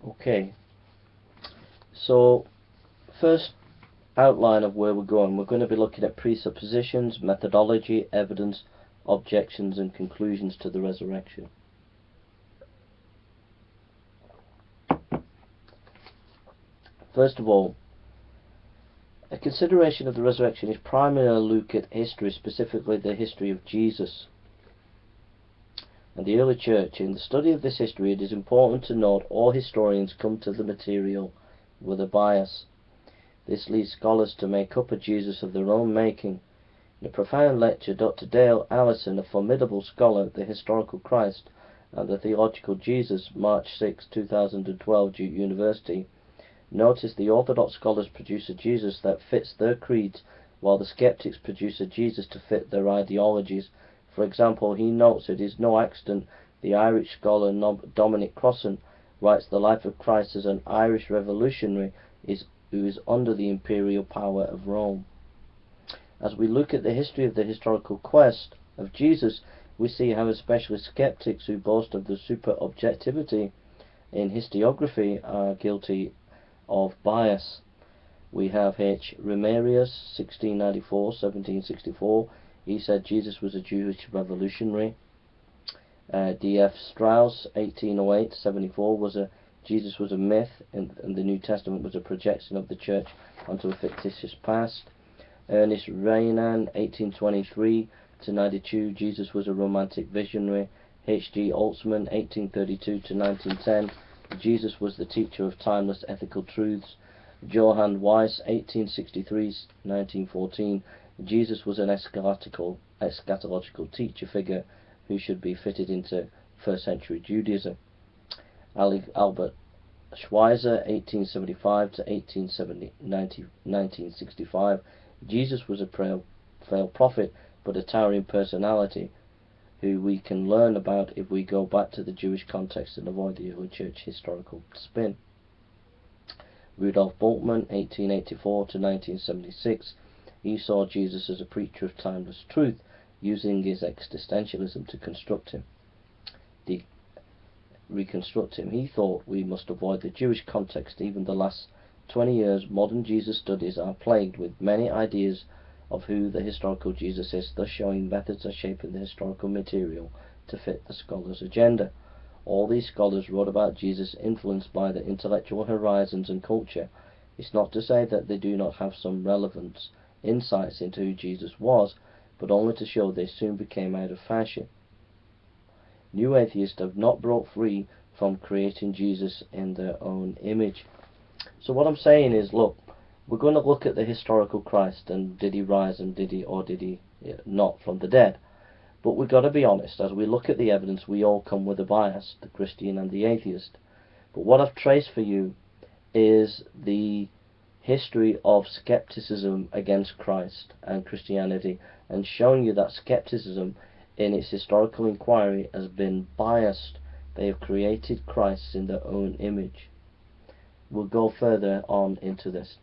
Okay, so first outline of where we're going to be looking at presuppositions, methodology, evidence, objections and conclusions to the resurrection. First of all, a consideration of the resurrection is primarily a look at history, specifically the history of Jesus and the early church. In the study of this history, it is important to note all historians come to the material with a bias. This leads scholars to make up a Jesus of their own making. In a profound lecture, Dr. Dale Allison, a formidable scholar, The Historical Christ and the Theological Jesus, March 6, 2012, Duke University, noticed the Orthodox scholars produce a Jesus that fits their creeds, while the skeptics produce a Jesus to fit their ideologies. For example, he notes it is no accident the Irish scholar Dominic Crossan writes the life of Christ as an Irish revolutionary who is under the imperial power of Rome. As we look at the history of the historical quest of Jesus, we see how especially skeptics who boast of the super-objectivity in historiography are guilty of bias. We have H. Ramarius, 1694-1764. He said Jesus was a Jewish revolutionary. D.F. Strauss, 1808-74, Jesus was a myth, and the New Testament was a projection of the church onto a fictitious past. Ernest Renan, 1823-92, Jesus was a romantic visionary. H.G. Altzman, 1832-1910, Jesus was the teacher of timeless ethical truths. Johann Weiss, 1863-1914, Jesus was an eschatological teacher figure who should be fitted into first century Judaism. Albert Schweitzer, 1875-1965, Jesus was a failed prophet, but a towering personality who we can learn about if we go back to the Jewish context and avoid the early church historical spin. Rudolf Bultmann, 1884-1976, he saw Jesus as a preacher of timeless truth, using his existentialism to reconstruct him. He thought we must avoid the Jewish context. Even the last 20 years, modern Jesus studies are plagued with many ideas of who the historical Jesus is, thus showing methods are shaping the historical material to fit the scholar's agenda. All these scholars wrote about Jesus influenced by their intellectual horizons and culture. It's not to say that they do not have some relevant insights into who Jesus was, but only to show they soon became out of fashion. New atheists have not broke free from creating Jesus in their own image. So what I'm saying is, look, we're going to look at the historical Christ, and did he rise and did he not from the dead. But we've got to be honest, as we look at the evidence, we all come with a bias, the Christian and the atheist. But what I've traced for you is the history of skepticism against Christ and Christianity, and showing you that skepticism in its historical inquiry has been biased. They have created Christ in their own image. We'll go further on into this.